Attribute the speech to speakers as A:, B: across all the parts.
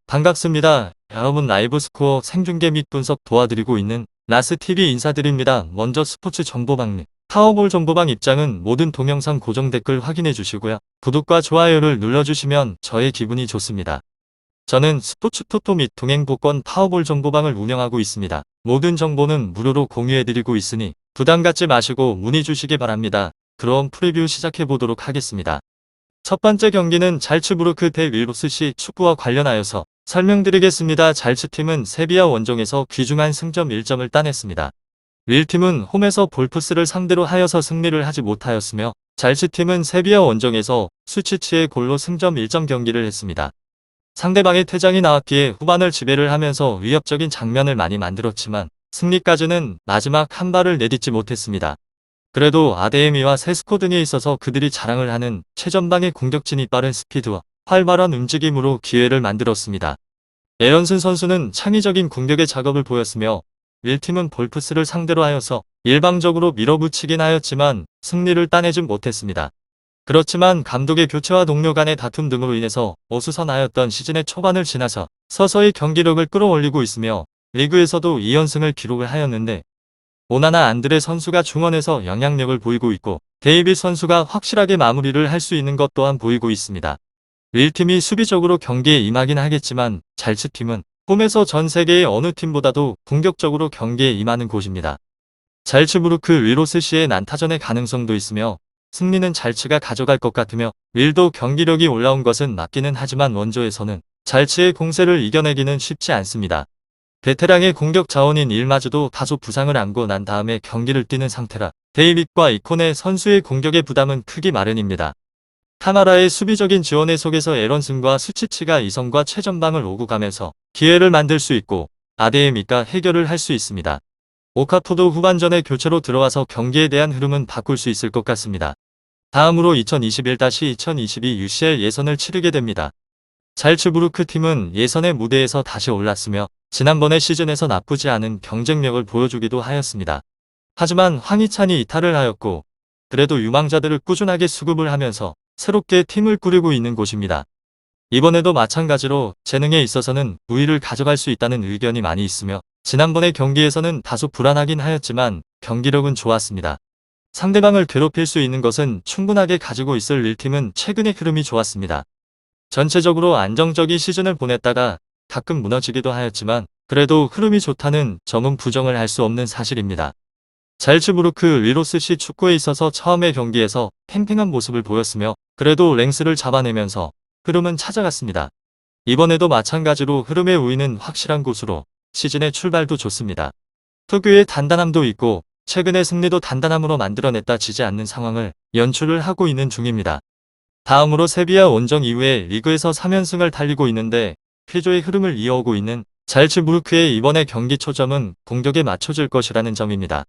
A: 반갑습니다. 여러분 라이브 스코어 생중계 및 분석 도와드리고 있는 라스TV 인사드립니다. 먼저 스포츠 정보방 파워볼 정보방 입장은 모든 동영상 고정 댓글 확인해 주시고요. 구독과 좋아요를 눌러주시면 저의 기분이 좋습니다. 저는 스포츠 토토 및 동행 복권 파워볼 정보방을 운영하고 있습니다. 모든 정보는 무료로 공유해드리고 있으니 부담 갖지 마시고 문의 주시기 바랍니다. 그럼 프리뷰 시작해 보도록 하겠습니다. 첫 번째 경기는 잘츠부르크 대 윌로스시 축구와 관련하여서 설명드리겠습니다. 잘츠팀은 세비야 원정에서 귀중한 승점 1점을 따냈습니다. 윌팀은 홈에서 볼프스를 상대로 하여서 승리를 하지 못하였으며 잘츠팀은 세비야 원정에서 수치치의 골로 승점 1점 경기를 했습니다. 상대방의 퇴장이 나왔기에 후반을 지배를 하면서 위협적인 장면을 많이 만들었지만 승리까지는 마지막 한 발을 내딛지 못했습니다. 그래도 아데에미와 세스코 등에 있어서 그들이 자랑을 하는 최전방의 공격진이 빠른 스피드와 활발한 움직임으로 기회를 만들었습니다. 에런슨 선수는 창의적인 공격의 작업을 보였으며 윌팀은 볼프스를 상대로 하여서 일방적으로 밀어붙이긴 하였지만 승리를 따내진 못했습니다. 그렇지만 감독의 교체와 동료 간의 다툼 등으로 인해서 어수선하였던 시즌의 초반을 지나서 서서히 경기력을 끌어올리고 있으며 리그에서도 2연승을 기록을 하였는데 오나나 안드레 선수가 중원에서 영향력을 보이고 있고 데이빗 선수가 확실하게 마무리를 할 수 있는 것 또한 보이고 있습니다. 윌팀이 수비적으로 경기에 임하긴 하겠지만 잘츠팀은 홈에서 전 세계의 어느 팀보다도 공격적으로 경기에 임하는 곳입니다. 잘츠부르크 윌로스시의 난타전의 가능성도 있으며 승리는 잘츠가 가져갈 것 같으며 윌도 경기력이 올라온 것은 맞기는 하지만 원조에서는 잘츠의 공세를 이겨내기는 쉽지 않습니다. 베테랑의 공격 자원인 일마저도 다소 부상을 안고 난 다음에 경기를 뛰는 상태라 데이빗과 이코네 선수의 공격의 부담은 크기 마련입니다. 카마라의 수비적인 지원에 속에서 에런슨과 수치치가 이성과 최전방을 오고 가면서 기회를 만들 수 있고 아데에미가 해결을 할 수 있습니다. 오카포도 후반전에 교체로 들어와서 경기에 대한 흐름은 바꿀 수 있을 것 같습니다. 다음으로 2021-2022 UCL 예선을 치르게 됩니다. 잘츠부르크 팀은 예선의 무대에서 다시 올랐으며 지난번의 시즌에서 나쁘지 않은 경쟁력을 보여주기도 하였습니다. 하지만 황희찬이 이탈을 하였고 그래도 유망자들을 꾸준하게 수급을 하면서 새롭게 팀을 꾸리고 있는 곳입니다. 이번에도 마찬가지로 재능에 있어서는 우위를 가져갈 수 있다는 의견이 많이 있으며 지난번의 경기에서는 다소 불안하긴 하였지만 경기력은 좋았습니다. 상대방을 괴롭힐 수 있는 것은 충분하게 가지고 있을 릴팀은 최근의 흐름이 좋았습니다. 전체적으로 안정적인 시즌을 보냈다가 가끔 무너지기도 하였지만 그래도 흐름이 좋다는 점은 부정을 할 수 없는 사실입니다. 잘츠부르크 윌로스시 축구에 있어서 처음의 경기에서 팽팽한 모습을 보였으며 그래도 랭스를 잡아내면서 흐름은 찾아갔습니다. 이번에도 마찬가지로 흐름의 우위는 확실한 곳으로 시즌의 출발도 좋습니다. 특유의 단단함도 있고 최근의 승리도 단단함으로 만들어냈다 지지 않는 상황을 연출을 하고 있는 중입니다. 다음으로 세비야 원정 이후에 리그에서 3연승을 달리고 있는데 피조의 흐름을 이어오고 있는 잘츠부르크의 이번의 경기 초점은 공격에 맞춰질 것이라는 점입니다.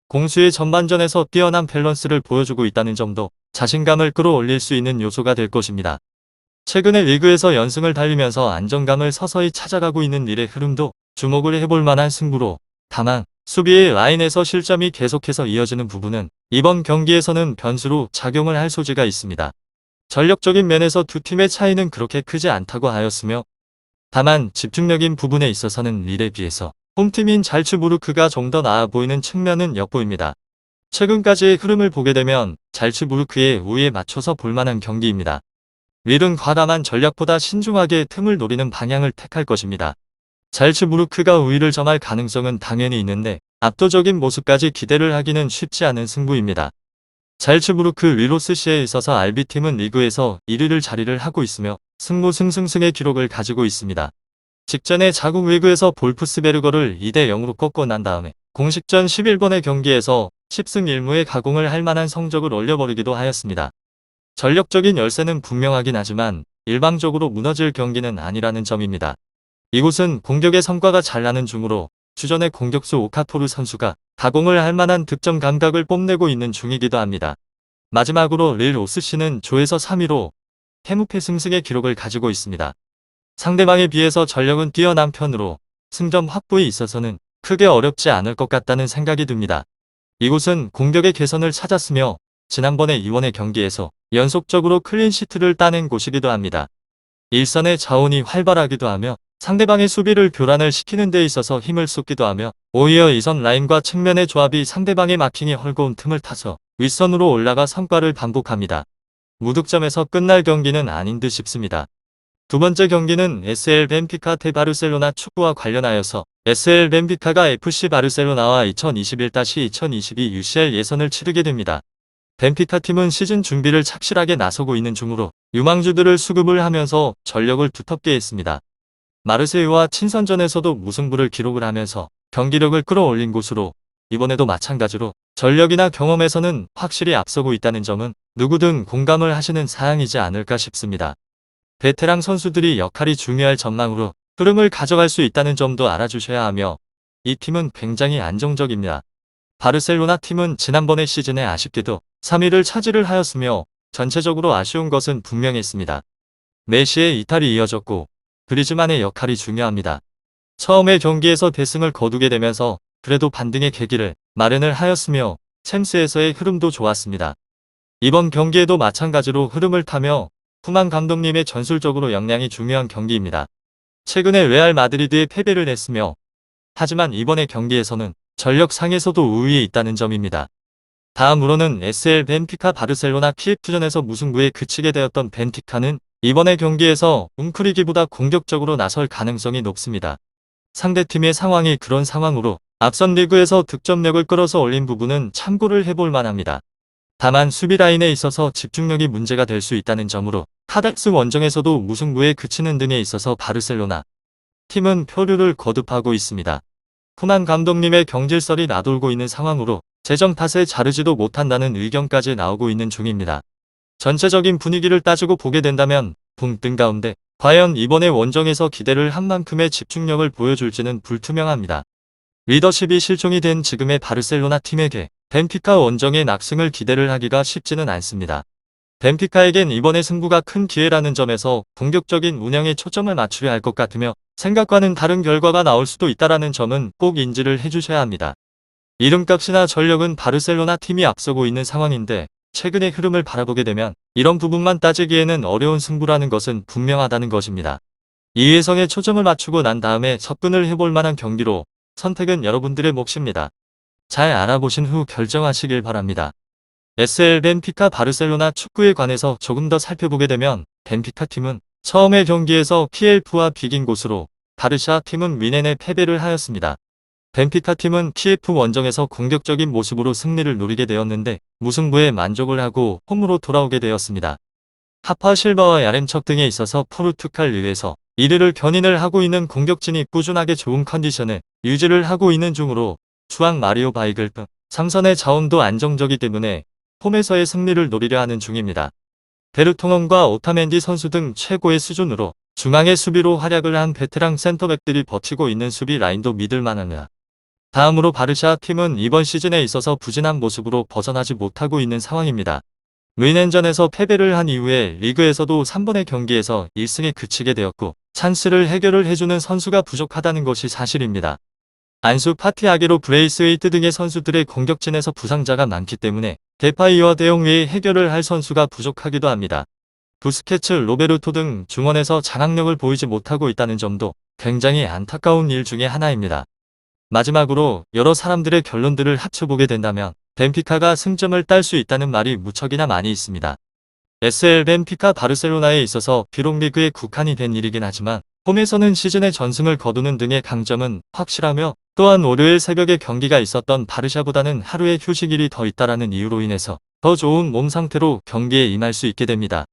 A: 공수의 전반전에서 뛰어난 밸런스를 보여주고 있다는 점도 자신감을 끌어올릴 수 있는 요소가 될 것입니다. 최근에 리그에서 연승을 달리면서 안정감을 서서히 찾아가고 있는 릴의 흐름도 주목을 해볼 만한 승부로 다만 수비의 라인에서 실점이 계속해서 이어지는 부분은 이번 경기에서는 변수로 작용을 할 소지가 있습니다. 전력적인 면에서 두 팀의 차이는 그렇게 크지 않다고 하였으며 다만 집중력인 부분에 있어서는 릴에 비해서 홈팀인 잘츠부르크가 좀 더 나아 보이는 측면은 엿보입니다. 최근까지의 흐름을 보게 되면 잘츠부르크의 우위에 맞춰서 볼만한 경기입니다. 릴은 과감한 전략보다 신중하게 틈을 노리는 방향을 택할 것입니다. 잘츠부르크가 우위를 점할 가능성은 당연히 있는데 압도적인 모습까지 기대를 하기는 쉽지 않은 승부입니다. 잘츠부르크 윌로스시에 있어서 RB팀은 리그에서 1위를 자리를 하고 있으며 승무승승승의 기록을 가지고 있습니다. 직전에 자국 리그에서 볼프스베르거를 2대0으로 꺾고 난 다음에 공식전 11번의 경기에서 10승 1무의 가공을 할 만한 성적을 올려버리기도 하였습니다. 전력적인 열세는 분명하긴 하지만 일방적으로 무너질 경기는 아니라는 점입니다. 이곳은 공격의 성과가 잘 나는 중으로 주전의 공격수 오카토르 선수가 가공을 할 만한 득점 감각을 뽐내고 있는 중이기도 합니다. 마지막으로 릴 오스시는 조에서 3위로 해무패 승승의 기록을 가지고 있습니다. 상대방에 비해서 전력은 뛰어난 편으로 승점 확보에 있어서는 크게 어렵지 않을 것 같다는 생각이 듭니다. 이곳은 공격의 개선을 찾았으며 지난번에 이원의 경기에서 연속적으로 클린시트를 따낸 곳이기도 합니다. 일선의 자원이 활발하기도 하며 상대방의 수비를 교란을 시키는 데 있어서 힘을 쏟기도 하며 오히려 이선 라인과 측면의 조합이 상대방의 마킹이 헐거운 틈을 타서 윗선으로 올라가 성과를 반복합니다. 무득점에서 끝날 경기는 아닌 듯 싶습니다. 두 번째 경기는 SL 벤피카 대 바르셀로나 축구와 관련하여서 SL 벤피카가 FC 바르셀로나와 2021-2022 UCL 예선을 치르게 됩니다. 벤피카 팀은 시즌 준비를 착실하게 나서고 있는 중으로 유망주들을 수급을 하면서 전력을 두텁게 했습니다. 마르세유와 친선전에서도 무승부를 기록을 하면서 경기력을 끌어올린 곳으로 이번에도 마찬가지로 전력이나 경험에서는 확실히 앞서고 있다는 점은 누구든 공감을 하시는 사항이지 않을까 싶습니다. 베테랑 선수들이 역할이 중요할 전망으로 흐름을 가져갈 수 있다는 점도 알아주셔야 하며 이 팀은 굉장히 안정적입니다. 바르셀로나 팀은 지난번의 시즌에 아쉽게도 3위를 차지를 하였으며 전체적으로 아쉬운 것은 분명했습니다. 메시의 이탈이 이어졌고 그리즈만의 역할이 중요합니다. 처음의 경기에서 대승을 거두게 되면서 그래도 반등의 계기를 마련을 하였으며 챔스에서의 흐름도 좋았습니다. 이번 경기에도 마찬가지로 흐름을 타며 쿠만 감독님의 전술적으로 역량이 중요한 경기입니다. 최근에 레알 마드리드에 패배를 했으며 하지만 이번의 경기에서는 전력상에서도 우위에 있다는 점입니다. 다음으로는 SL 벤피카 바르셀로나 키예프전에서 무승부에 그치게 되었던 벤피카는 이번의 경기에서 웅크리기보다 공격적으로 나설 가능성이 높습니다. 상대팀의 상황이 그런 상황으로 앞선 리그에서 득점력을 끌어서 올린 부분은 참고를 해볼 만합니다. 다만 수비 라인에 있어서 집중력이 문제가 될 수 있다는 점으로 카닥스 원정에서도 무승부에 그치는 등에 있어서 바르셀로나 팀은 표류를 거듭하고 있습니다. 쿠만 감독님의 경질설이 나돌고 있는 상황으로 재정 탓에 자르지도 못한다는 의견까지 나오고 있는 중입니다. 전체적인 분위기를 따지고 보게 된다면 붕 뜬 가운데 과연 이번에 원정에서 기대를 한 만큼의 집중력을 보여줄지는 불투명합니다. 리더십이 실종이 된 지금의 바르셀로나 팀에게 벤피카 원정의 낙승을 기대를 하기가 쉽지는 않습니다. 벤피카에겐 이번의 승부가 큰 기회라는 점에서 공격적인 운영에 초점을 맞추려 할 것 같으며 생각과는 다른 결과가 나올 수도 있다는 점은 꼭 인지를 해주셔야 합니다. 이름값이나 전력은 바르셀로나 팀이 앞서고 있는 상황인데 최근의 흐름을 바라보게 되면 이런 부분만 따지기에는 어려운 승부라는 것은 분명하다는 것입니다. 이회성에 초점을 맞추고 난 다음에 접근을 해볼 만한 경기로 선택은 여러분들의 몫입니다. 잘 알아보신 후 결정하시길 바랍니다. SL 벤피카 바르셀로나 축구에 관해서 조금 더 살펴보게 되면 벤피카 팀은 처음의 경기에서 키예프와 비긴 곳으로 바르샤 팀은 위넨에 패배를 하였습니다. 벤피카 팀은 키예프 원정에서 공격적인 모습으로 승리를 노리게 되었는데 무승부에 만족을 하고 홈으로 돌아오게 되었습니다. 하파 실바와 야렘척 등에 있어서 포르투갈 리그에서 1위를 견인을 하고 있는 공격진이 꾸준하게 좋은 컨디션을 유지를 하고 있는 중으로 주앙 마리오 바이글 등 상선의 자원도 안정적이기 때문에 홈에서의 승리를 노리려 하는 중입니다. 베르통엄과 오타멘디 선수 등 최고의 수준으로 중앙의 수비로 활약을 한 베테랑 센터백들이 버티고 있는 수비 라인도 믿을 만합니다. 다음으로 바르샤 팀은 이번 시즌에 있어서 부진한 모습으로 벗어나지 못하고 있는 상황입니다. 르넨전에서 패배를 한 이후에 리그에서도 3번의 경기에서 1승에 그치게 되었고 찬스를 해결을 해주는 선수가 부족하다는 것이 사실입니다. 안수 파티 아게로 브레이스웨이트 등의 선수들의 공격진에서 부상자가 많기 때문에 데파이와 대용 외에 해결을 할 선수가 부족하기도 합니다. 부스케츠, 로베르토 등 중원에서 장악력을 보이지 못하고 있다는 점도 굉장히 안타까운 일 중에 하나입니다. 마지막으로 여러 사람들의 결론들을 합쳐보게 된다면 벤피카가 승점을 딸 수 있다는 말이 무척이나 많이 있습니다. SL 벤피카 바르셀로나에 있어서 비록 리그에 국한이 된 일이긴 하지만 홈에서는 시즌의 전승을 거두는 등의 강점은 확실하며 또한 월요일 새벽에 경기가 있었던 바르샤보다는 하루의 휴식일이 더 있다라는 이유로 인해서 더 좋은 몸 상태로 경기에 임할 수 있게 됩니다.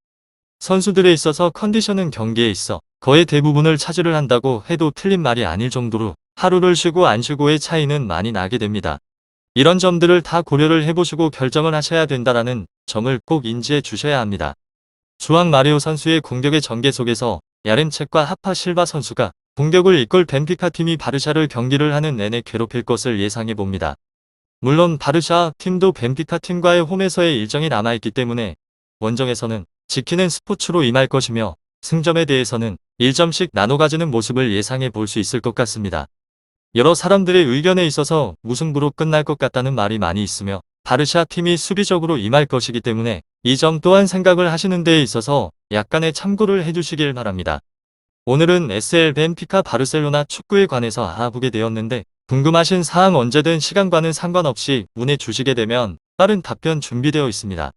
A: 선수들에 있어서 컨디션은 경기에 있어 거의 대부분을 차지를 한다고 해도 틀린 말이 아닐 정도로 하루를 쉬고 안 쉬고의 차이는 많이 나게 됩니다. 이런 점들을 다 고려를 해보시고 결정을 하셔야 된다라는 점을 꼭 인지해 주셔야 합니다. 주앙 마리오 선수의 공격의 전개 속에서 야렘책과 하파 실바 선수가 공격을 이끌 벤피카 팀이 바르샤를 경기를 하는 내내 괴롭힐 것을 예상해 봅니다. 물론 바르샤 팀도 벤피카 팀과의 홈에서의 일정이 남아있기 때문에 원정에서는 지키는 스포츠로 임할 것이며 승점에 대해서는 1점씩 나눠 가지는 모습을 예상해 볼 수 있을 것 같습니다. 여러 사람들의 의견에 있어서 무승부로 끝날 것 같다는 말이 많이 있으며 바르샤 팀이 수비적으로 임할 것이기 때문에 이 점 또한 생각을 하시는 데에 있어서 약간의 참고를 해주시길 바랍니다. 오늘은 SL 벤피카 바르셀로나 축구에 관해서 알아보게 되었는데 궁금하신 사항 언제든 시간과는 상관없이 문의 주시게 되면 빠른 답변 준비되어 있습니다.